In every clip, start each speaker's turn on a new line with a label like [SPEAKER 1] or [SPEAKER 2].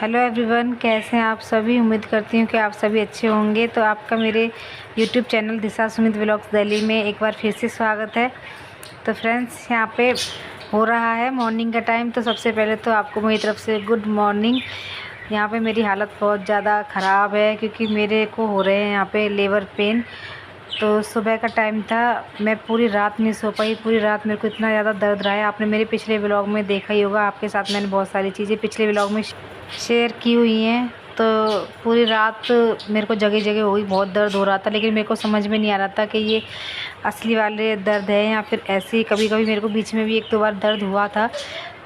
[SPEAKER 1] Hello everyone, कैसे हैं आप सभी। उम्मीद करती हूँ कि आप सभी अच्छे होंगे। तो आपका मेरे यूट्यूब चैनल दिशा सुमित व्लॉग्स दिल्ली में एक बार फिर से स्वागत है। तो फ्रेंड्स, यहाँ पे हो रहा है मॉर्निंग का टाइम। तो सबसे पहले तो आपको मेरी तरफ से गुड मॉर्निंग। यहाँ पे मेरी हालत बहुत ज़्यादा ख़राब है क्योंकि मेरे को हो रहे हैं यहाँ पे लेबर पेन। तो सुबह का टाइम था, मैं पूरी रात नहीं सो पाई। पूरी रात मेरे को इतना ज़्यादा दर्द रहा है। आपने मेरे पिछले व्लॉग में देखा ही होगा, आपके साथ मैंने बहुत सारी चीज़ें पिछले व्लॉग में शेयर की हुई हैं। तो पूरी रात मेरे को जगह जगह हो गई, बहुत दर्द हो रहा था। लेकिन मेरे को समझ में नहीं आ रहा था कि ये असली वाले दर्द है या फिर ऐसे ही। कभी कभी मेरे को बीच में भी एक दो बार दर्द हुआ था,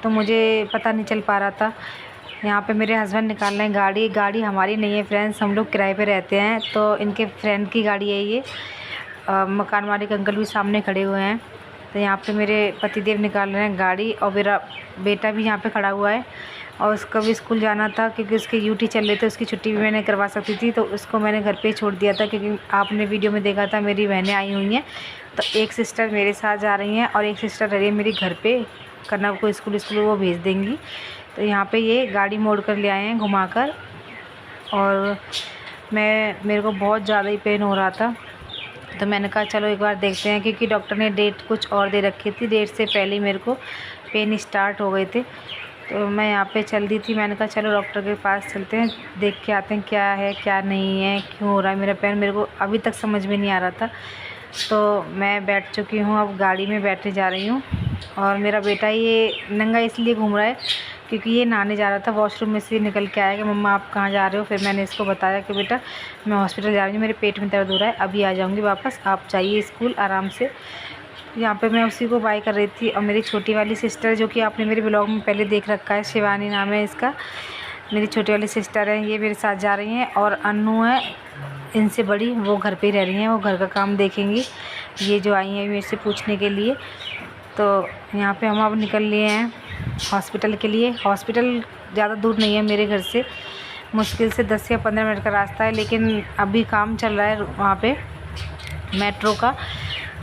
[SPEAKER 1] तो मुझे पता नहीं चल पा रहा था। यहाँ पे मेरे हस्बैंड निकाल रहे हैं गाड़ी हमारी नहीं है फ्रेंड्स, हम लोग किराए पे रहते हैं। तो इनके फ्रेंड की गाड़ी है ये। मकान मालिक अंकल भी सामने खड़े हुए हैं। तो यहाँ पे मेरे पतिदेव निकाल रहे हैं गाड़ी, और मेरा बेटा भी यहाँ पे खड़ा हुआ है। और उसका भी स्कूल जाना था क्योंकि उसके यूटी चल रहे थे, उसकी छुट्टी भी मैंने करवा सकती थी। तो उसको मैंने घर पे छोड़ दिया था क्योंकि आपने वीडियो में देखा था मेरी बहनें आई हुई हैं। तो एक सिस्टर मेरे साथ जा रही हैं और एक सिस्टर रह रही है मेरी घर पे, कनव को स्कूल वो भेज देंगी। तो यहाँ पे ये गाड़ी मोड़ कर ले आए हैं घुमाकर। और मेरे को बहुत ज़्यादा ही पेन हो रहा था, तो मैंने कहा चलो एक बार देखते हैं, क्योंकि डॉक्टर ने डेट कुछ और दे रखी थी। डेट से पहले ही मेरे को पेन स्टार्ट हो गए थे। तो मैं यहाँ पे चल दी थी। मैंने कहा चलो डॉक्टर के पास चलते हैं, देख के आते हैं क्या है क्या नहीं है, क्यों हो रहा है मेरा पेन। मेरे को अभी तक समझ में नहीं आ रहा था। तो मैं बैठ चुकी हूँ, अब गाड़ी में बैठने जा रही हूँ। और मेरा बेटा ये नंगा इसलिए घूम रहा है क्योंकि ये नहाने जा रहा था, वॉशरूम में से निकल के आया कि मम्मा आप कहाँ जा रहे हो। फिर मैंने इसको बताया कि बेटा मैं हॉस्पिटल जा रही हूँ, मेरे पेट में दर्द हो रहा है, अभी आ जाऊँगी वापस, आप जाइए स्कूल आराम से। यहाँ पे मैं उसी को बाय कर रही थी। और मेरी छोटी वाली सिस्टर, जो कि आपने मेरे ब्लॉग में पहले देख रखा है, शिवानी नाम है इसका, मेरी छोटी वाली सिस्टर है, ये मेरे साथ जा रही हैं। और अन्नू है इनसे बड़ी, वो घर पे ही रह रही हैं, वो घर का काम देखेंगी। ये जो आई हैं मेरे से पूछने के लिए। तो यहाँ पे हम अब निकल लिए हैं हॉस्पिटल के लिए। हॉस्पिटल ज़्यादा दूर नहीं है मेरे घर से, मुश्किल से 10 या 15 मिनट का रास्ता है। लेकिन अभी काम चल रहा है वहाँ पे मेट्रो का,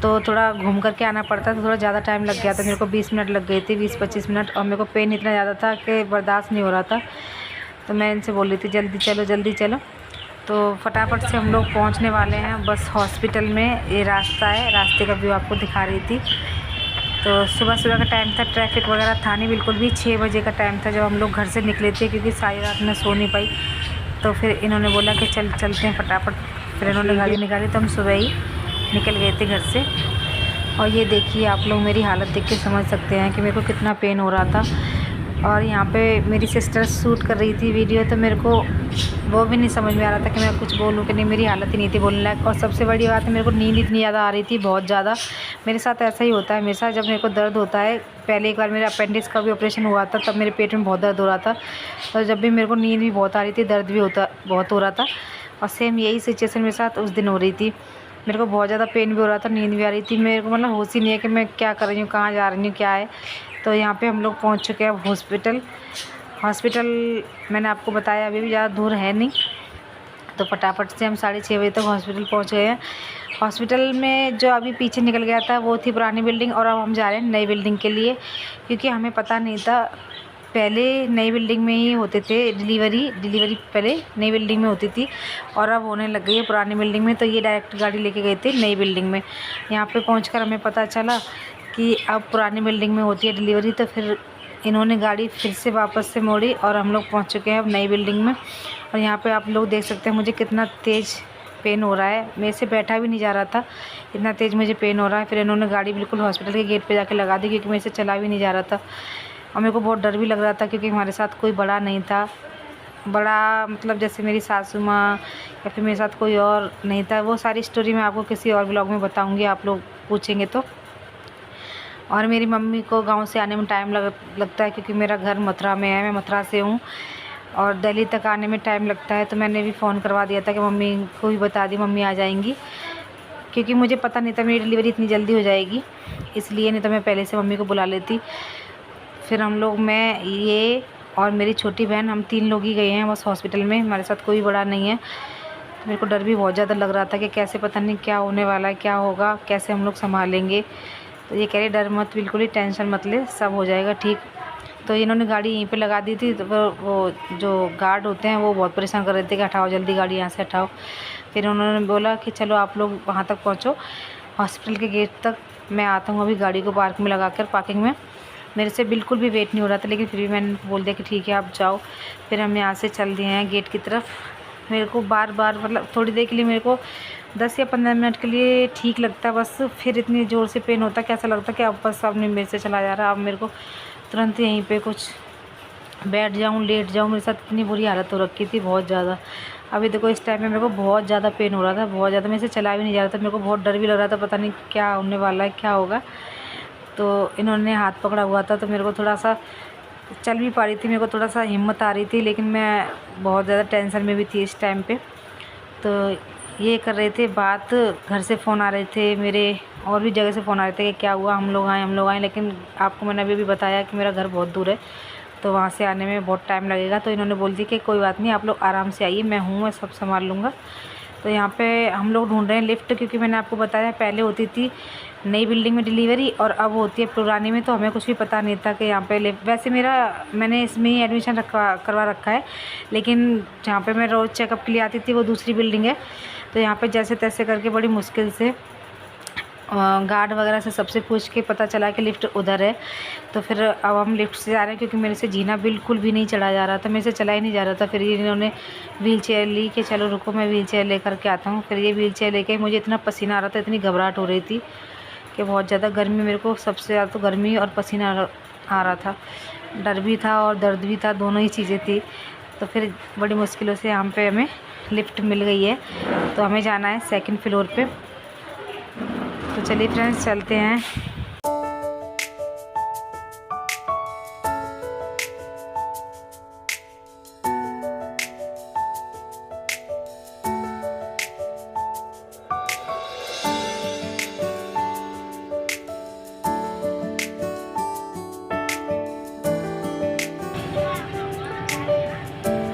[SPEAKER 1] तो थोड़ा घूम करके आना पड़ता है। तो थोड़ा ज़्यादा टाइम लग गया था, मेरे को 20 मिनट लग गए थे, 20-25 मिनट। और मेरे को पेन इतना ज़्यादा था कि बर्दाश्त नहीं हो रहा था। तो मैं इनसे बोल रही थी जल्दी चलो जल्दी चलो। तो फटाफट से हम लोग पहुँचने वाले हैं बस हॉस्पिटल में। ये रास्ता है, रास्ते का व्यू आपको दिखा रही थी। तो सुबह का टाइम था, ट्रैफिक वगैरह था नहीं बिल्कुल भी। 6 बजे का टाइम था जब हम लोग घर से निकले थे, क्योंकि सारी रात में सो नहीं पाई। तो फिर इन्होंने बोला कि चलते हैं फटाफट। फिर इन्होंने गाड़ी निकाली, तो हम सुबह ही निकल गए थे घर से। और ये देखिए, आप लोग मेरी हालत देख के समझ सकते हैं कि मेरे को कितना पेन हो रहा था। और यहाँ पे मेरी सिस्टर शूट कर रही थी वीडियो, तो मेरे को वो भी नहीं समझ में आ रहा था कि मैं कुछ बोलूँ कि नहीं। मेरी हालत ही नहीं थी बोलने लायक। और सबसे बड़ी बात है, मेरे को नींद इतनी ज़्यादा आ रही थी, बहुत ज़्यादा। मेरे साथ ऐसा ही होता है, मेरे साथ जब मेरे को दर्द होता है। पहले एक बार मेरे अपेंडिक्स का भी ऑपरेशन हुआ था, तब मेरे पेट में बहुत दर्द हो रहा था। और जब भी मेरे को नींद भी बहुत आ रही थी, दर्द भी बहुत हो रहा था। और सेम यही सिचुएशन मेरे साथ उस दिन हो रही थी। मेरे को बहुत ज़्यादा पेन भी हो रहा था, नींद भी आ रही थी। मेरे को मतलब होश ही नहीं है कि मैं क्या कर रही हूँ, कहाँ जा रही हूँ, क्या है। तो यहाँ पे हम लोग पहुँच चुके हैं हॉस्पिटल। मैंने आपको बताया अभी भी ज़्यादा दूर है नहीं। तो फटाफट से हम 6:30 बजे तक हॉस्पिटल पहुँच गए हैं। हॉस्पिटल में जो अभी पीछे निकल गया था वो थी पुरानी बिल्डिंग, और अब हम जा रहे हैं नई बिल्डिंग के लिए, क्योंकि हमें पता नहीं था। पहले नई बिल्डिंग में ही होते थे डिलीवरी पहले नई बिल्डिंग में होती थी, और अब होने लग गई है पुरानी बिल्डिंग में। तो ये डायरेक्ट गाड़ी लेके गए थे नई बिल्डिंग में। यहाँ पे पहुंचकर हमें पता चला कि अब पुरानी बिल्डिंग में होती है डिलीवरी। तो फिर इन्होंने गाड़ी फिर से वापस से मोड़ी, और हम लोग पहुँच चुके हैं अब नई बिल्डिंग में। और यहाँ पर आप लोग देख सकते हैं मुझे कितना तेज़ पेन हो रहा है। मेरे से बैठा भी नहीं जा रहा था, इतना तेज़ मुझे पेन हो रहा है। फिर इन्होंने गाड़ी बिल्कुल हॉस्पिटल के गेट पे जाके लगा दी, क्योंकि मेरे से चला भी नहीं जा रहा था। और मेरे को बहुत डर भी लग रहा था, क्योंकि हमारे साथ कोई बड़ा नहीं था। बड़ा मतलब जैसे मेरी सासू माँ या फिर मेरे साथ कोई और नहीं था। वो सारी स्टोरी मैं आपको किसी और ब्लॉग में बताऊँगी, आप लोग पूछेंगे तो। और मेरी मम्मी को गाँव से आने में टाइम लगता है, क्योंकि मेरा घर मथुरा में है, मैं मथुरा से हूँ। और दिल्ली तक आने में टाइम लगता है। तो मैंने भी फ़ोन करवा दिया था कि मम्मी को भी बता दी, मम्मी आ जाएंगी, क्योंकि मुझे पता नहीं था मेरी डिलीवरी इतनी जल्दी हो जाएगी। इसलिए नहीं तो मैं पहले से मम्मी को बुला लेती। फिर हम लोग, मैं, ये और मेरी छोटी बहन, हम 3 लोग ही गए हैं बस हॉस्पिटल में। हमारे साथ कोई बड़ा नहीं है। मेरे को डर भी बहुत ज़्यादा लग रहा था कि कैसे, पता नहीं क्या होने वाला है, क्या होगा, कैसे हम लोग संभालेंगे। तो ये कह रहे डर मत, बिल्कुल ही टेंशन मत ले, सब हो जाएगा ठीक। तो इन्होंने गाड़ी यहीं पे लगा दी थी। तो वो जो गार्ड होते हैं वो बहुत परेशान कर रहे थे कि हटाओ जल्दी गाड़ी यहाँ से हटाओ। फिर उन्होंने बोला कि चलो आप लोग वहाँ तक पहुँचो, हॉस्पिटल के गेट तक, मैं आता हूँ अभी गाड़ी को पार्क में लगा कर, पार्किंग में। मेरे से बिल्कुल भी वेट नहीं हो रहा था, लेकिन फिर भी मैंने बोल दिया कि ठीक है आप जाओ। फिर हम यहाँ से चल दिए हैं गेट की तरफ। मेरे को बार बार मतलब थोड़ी देर के लिए मेरे को 10 या 15 मिनट के लिए ठीक लगता, बस फिर इतनी ज़ोर से पेन होता कि ऐसा लगता कि अब बस अब नहीं मेरे से चला जा रहा। अब मेरे को तुरंत यहीं पे कुछ बैठ जाऊँ, लेट जाऊँ। मेरे साथ इतनी बुरी हालत हो रखी थी, बहुत ज़्यादा। अभी देखो इस टाइम में मेरे को बहुत ज़्यादा पेन हो रहा था, बहुत ज़्यादा। मेरे से चला भी नहीं जा रहा था, मेरे को बहुत डर भी लग रहा था, पता नहीं क्या होने वाला है, क्या होगा। तो इन्होंने हाथ पकड़ा हुआ था, तो मेरे को थोड़ा सा चल भी पा रही थी, मेरे को थोड़ा सा हिम्मत आ रही थी, लेकिन मैं बहुत ज़्यादा टेंशन में भी थी इस टाइम पे। तो ये कर रहे थे बात, घर से फ़ोन आ रहे थे मेरे, और भी जगह से फ़ोन आ रहे थे कि क्या हुआ, हम लोग आए। लेकिन आपको मैंने अभी भी बताया कि मेरा घर बहुत दूर है, तो वहाँ से आने में बहुत टाइम लगेगा। तो इन्होंने बोल दी कि कोई बात नहीं, आप लोग आराम से आइए, मैं हूँ, मैं सब संभाल लूँगा। तो यहाँ पे हम लोग ढूंढ रहे हैं लिफ्ट, क्योंकि मैंने आपको बताया पहले होती थी नई बिल्डिंग में डिलीवरी और अब होती है पुरानी में। तो हमें कुछ भी पता नहीं था कि यहाँ पे लिफ्ट, वैसे मैंने इसमें ही एडमिशन करवा रखा है, लेकिन जहाँ पे मैं रोज़ चेकअप के लिए आती थी वो दूसरी बिल्डिंग है। तो यहाँ पे जैसे तैसे करके बड़ी मुश्किल से गार्ड वगैरह से सबसे पूछ के पता चला कि लिफ्ट उधर है। तो फिर अब हम लिफ्ट से जा रहे हैं, क्योंकि मेरे से जीना बिल्कुल भी नहीं चढ़ा जा रहा था, मेरे से चला ही नहीं जा रहा था। फिर इन्होंने व्हील चेयर ली कि चलो रुको मैं व्हील चेयर लेकर के आता हूँ। फिर ये व्हील चेयर लेके, मुझे इतना पसीना आ रहा था, इतनी घबराहट हो रही थी कि बहुत ज़्यादा गर्मी, मेरे को सबसे ज़्यादा तो गर्मी और पसीना आ रहा था। डर भी था और दर्द भी था, दोनों ही चीज़ें थी। तो फिर बड़ी मुश्किलों से यहाँ पे हमें लिफ्ट मिल गई है। तो हमें जाना है 2nd फ्लोर पे। तो चलिए फ्रेंड्स चलते हैं।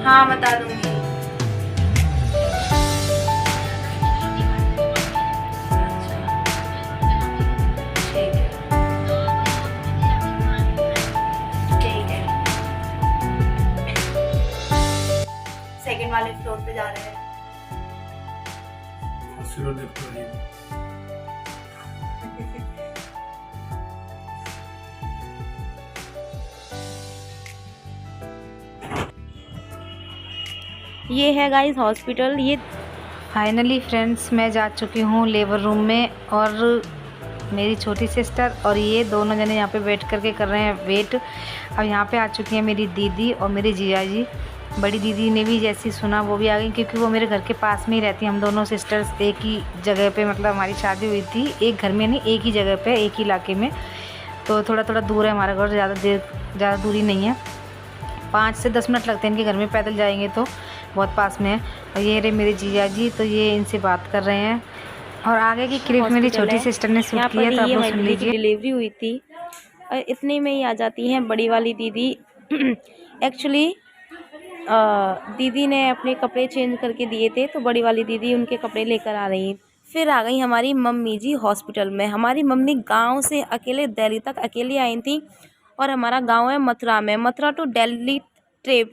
[SPEAKER 1] हाँ बता दूंगी। सेकंड वाले फ्लोर पे जा रहे हैं।
[SPEAKER 2] ये है गाइस हॉस्पिटल। ये
[SPEAKER 1] फाइनली फ्रेंड्स मैं जा चुकी हूँ लेबर रूम में, और मेरी छोटी सिस्टर और ये दोनों जने यहाँ पे वेट करके कर रहे हैं वेट। अब यहाँ पे आ चुकी हैं मेरी दीदी और मेरी जीजा जी। बड़ी दीदी ने भी जैसी सुना वो भी आ गई, क्योंकि वो मेरे घर के पास में ही रहती हैं। हम दोनों सिस्टर्स एक ही जगह पे, मतलब हमारी शादी हुई थी एक घर में नहीं, एक ही जगह पे, एक ही इलाके में। तो थोड़ा थोड़ा दूर है हमारा घर, ज़्यादा दूरी नहीं है। 5 से 10 मिनट लगते हैं इनके घर में, पैदल जाएंगे तो बहुत पास में है। और ये रहे मेरे जीजा जी, तो ये इनसे बात कर रहे हैं। और आगे की क्लिप मेरी छोटी सिस्टर ने शूट की है, तो आप लोग सुन लीजिए।
[SPEAKER 2] डिलीवरी हुई थी और इतने में ही आ जाती हैं बड़ी वाली दीदी। एक्चुअली दीदी ने अपने कपड़े चेंज करके दिए थे, तो बड़ी वाली दीदी उनके कपड़े लेकर आ रही। फिर आ गई हमारी मम्मी जी हॉस्पिटल में। हमारी मम्मी गांव से अकेले दिल्ली तक अकेली आई थी, और हमारा गांव है मथुरा में, Mathura to Delhi trip.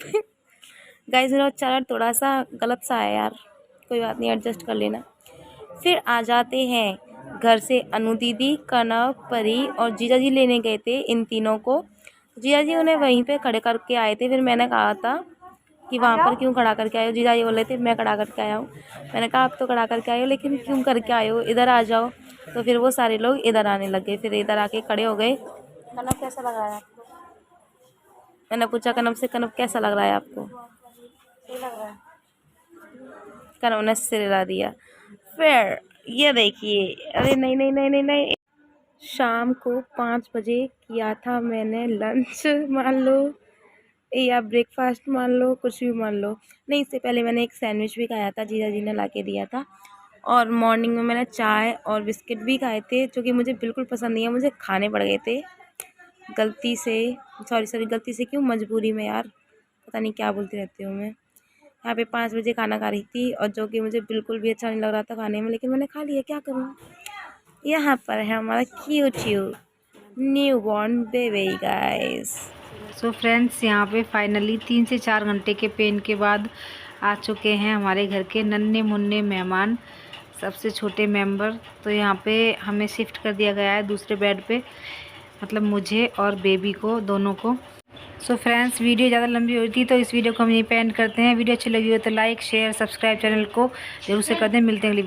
[SPEAKER 2] Guys मेरा उच्चारण थोड़ा सा गलत सा है यार, कोई बात नहीं, एडजस्ट कर लेना। फिर आ जाते हैं घर से अनु दीदी, कनव, परी और जीजा जी लेने गए थे इन तीनों को। जीजा जी उन्हें वहीं पे खड़े करके आए थे। फिर मैंने कहा था कि वहाँ पर क्यों खड़ा करके आए हो। जीजा जी बोले थे मैं खड़ा करके आया हूँ। मैंने कहा आप तो खड़ा करके आए हो, लेकिन क्यों करके आए हो, इधर आ जाओ। तो फिर वो सारे लोग इधर आने लगे, फिर इधर आके खड़े हो गए। कनव कैसा लग रहा है आपको? मैंने पूछा कनव से, कनव कैसा लग रहा है आपको? सही लग रहा है। कनव ने सिर हिला दिया। फिर ये देखिए, अरे नहीं नहीं नहीं नहीं नहीं, शाम को 5 बजे किया था मैंने लंच, मान लो या ब्रेकफास्ट मान लो, कुछ भी मान लो। नहीं, इससे पहले मैंने एक सैंडविच भी खाया था, जीजा जी ने ला के दिया था। और मॉर्निंग में मैंने चाय और बिस्किट भी खाए थे, जो कि मुझे बिल्कुल पसंद नहीं है, मुझे खाने पड़ गए थे गलती से। सॉरी गलती से क्यों, मजबूरी में यार, पता नहीं क्या बोलती रहती हूँ मैं। यहाँ पे 5 बजे खाना खा रही थी, और जो कि मुझे बिल्कुल भी अच्छा नहीं लग रहा था खाने में, लेकिन मैंने खा लिया, क्या करूँ। यहाँ पर है हमारा cute new born baby guys.
[SPEAKER 1] So friends, यहाँ पे फाइनली 3 से 4 घंटे के पेन के बाद आ चुके हैं हमारे घर के नन्हे मुन्ने मेहमान, सबसे छोटे मेंबर। तो यहाँ पे हमें शिफ्ट कर दिया गया है दूसरे बेड पे, मतलब मुझे और बेबी को, दोनों को। सो फ्रेंड्स, वीडियो ज़्यादा लंबी हुई थी तो इस वीडियो को हम यहीं पे एंड करते हैं। वीडियो अच्छी लगी हो तो लाइक शेयर सब्सक्राइब चैनल को जरूर से कर दें। मिलते हैं अगली